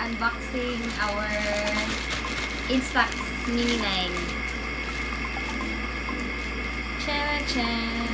unboxing our Instax Mini 9. Chan-chan!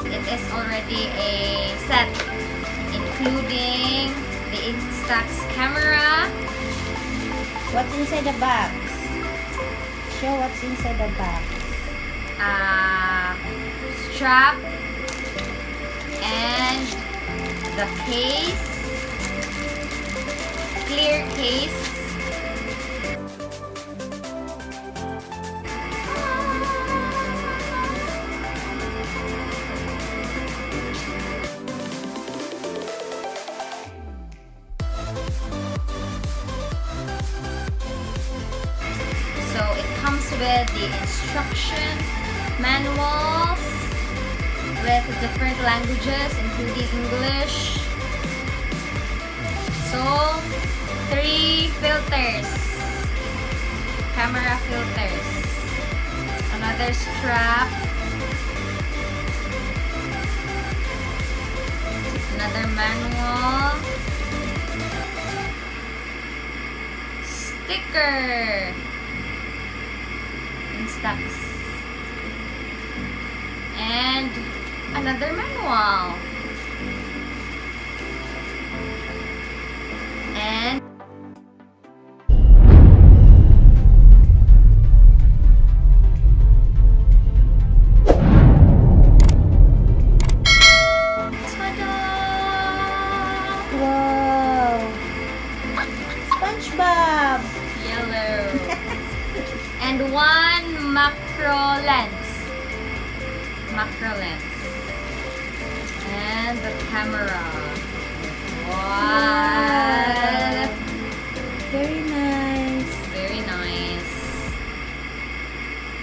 It is already a set, including the Instax camera. What's inside the box? Show what's inside the box. Strap and the case, clear case. So it comes with the instruction manuals with different languages, including English. So 3 filters, camera filters, another strap, another manual, sticker, Instax, and another manual, and ta-da! Wow! SpongeBob! Yellow. And one macro lens. And the camera. Wow. Very nice. Very nice.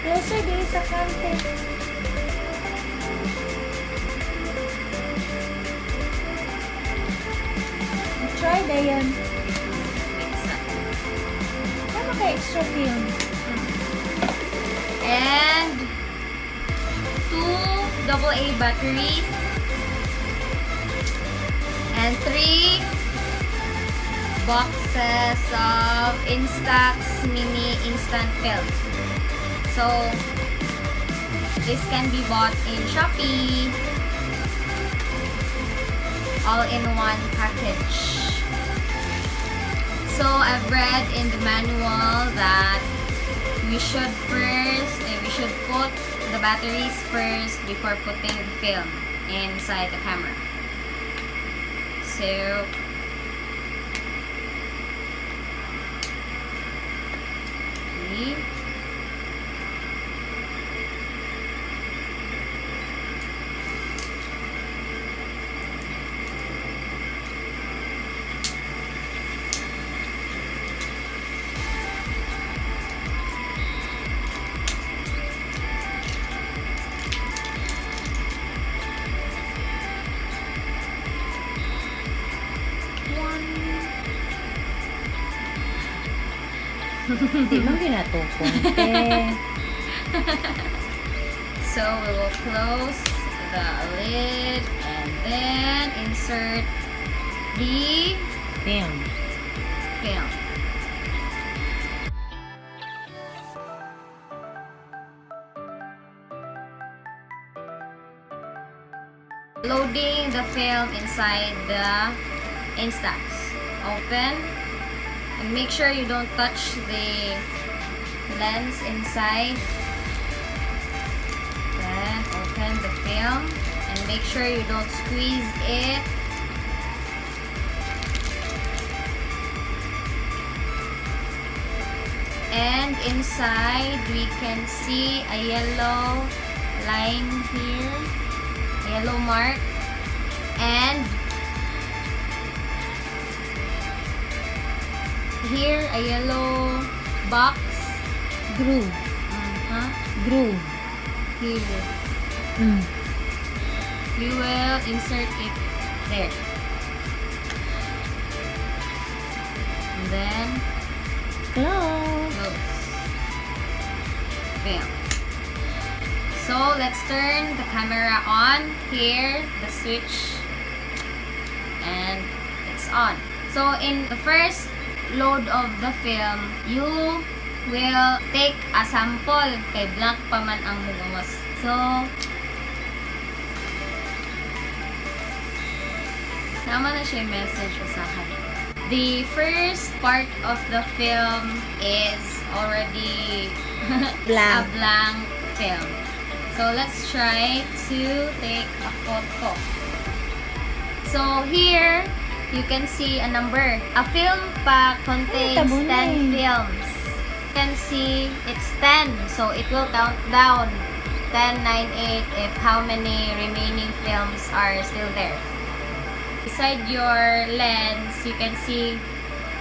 Closer there sa kante. Try na yan. Mix up. Ano ka extra film? And 2 AA batteries. And 3 boxes of Instax Mini Instant Film. So, this can be bought in Shopee. All in one package. So, I've read in the manual that we should put the batteries first before putting the film inside the camera. So, okay. Hindi man ginatupong. So we will close the lid and then insert the Film. film. Loading the film inside the Instax. Open and make sure you don't touch the lens inside. Then open the film and make sure you don't squeeze it. And inside we can see a yellow line here, a yellow mark, and here a yellow box Groove. huh? Groove. here. Mm. You will insert it there. And then Close. close. Film. So let's turn the camera on. Here, the switch. And it's on. So in the first load of the film, you will take a sample. Kay blank pa man ang mugawas. So, nama na siya yung message usahan. The first part of the film is already Blank. a blank film. So, let's try to take a photo. So, here, you can see a number. A film pack contains 10 films. You can see it's 10. So, it will count down 10, 9, 8 if how many remaining films are still there. Beside your lens, you can see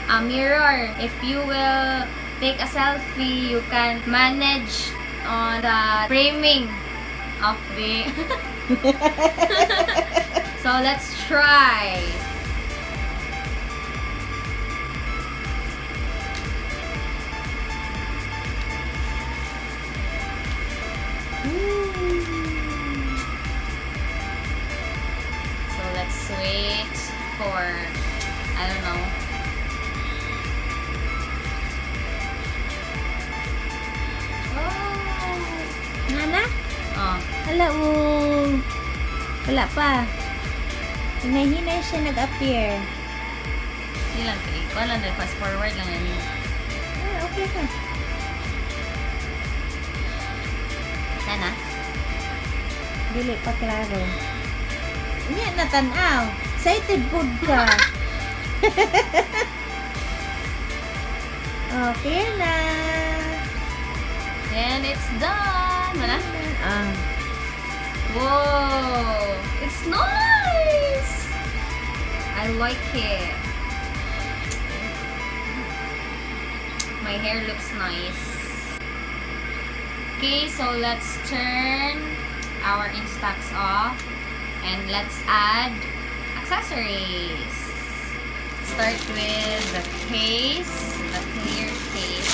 a mirror. If you will take a selfie, you can manage on the framing of the... So, let's try. So, let's wait for, I don't know. Oh! Nana? Oh. Hala, wala pa. Hinay-hinay siya nag-appear. Hindi lang kay. Wala na. Fast forward lang yan. Okay ka. Sana? Dili pa klaro. Nya natanaw. Excited food ka. Okay na. And it's done. Mana? Ah. Whoa! It's nice! I like it. My hair looks nice. Okay, so let's turn our Instax off and let's add accessories. Start with the case, the clear case.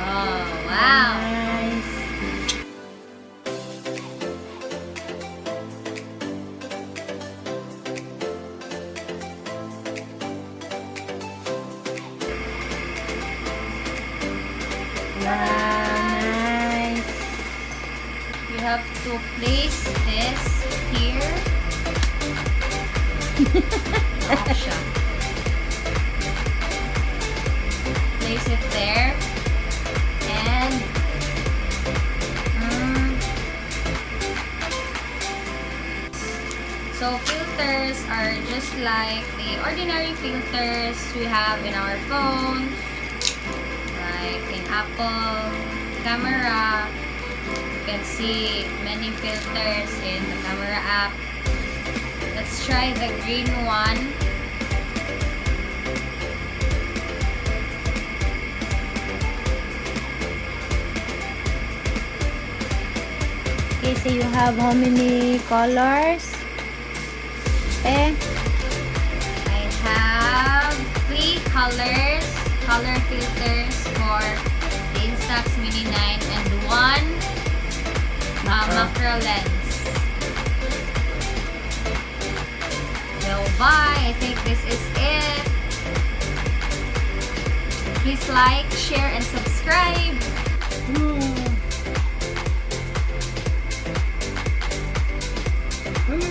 Oh, wow! Nice. Wow, nice. You have to place this here. Off siya. Place it there. And so filters are just like the ordinary filters we have in our phones, like in Apple camera. You can see many filters in the camera app. Let's try the green one. Okay, so you have how many colors? I have 3 color filters for the Instax Mini 9 and 1 macro lens. So bye, I think this is it. Please like, share, and subscribe.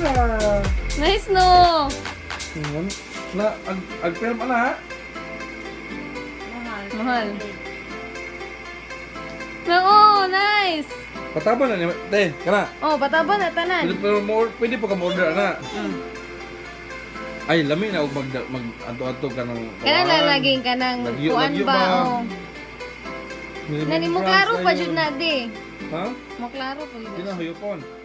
Hala. Nice no! Na ag-film ana ha? Mahal. Oo, nice! Pataba na ni te, kana. Oh, pataba na tanan. Pwede pa ka order ana. Ay, lami na og mag adto-adto ka ng Kaya lalaging ka ng kuan lagyo ba? ba? Oh. Nani mo klaro pa jud na di. Ha? Mo klaro pa jud. Kinahuyopon.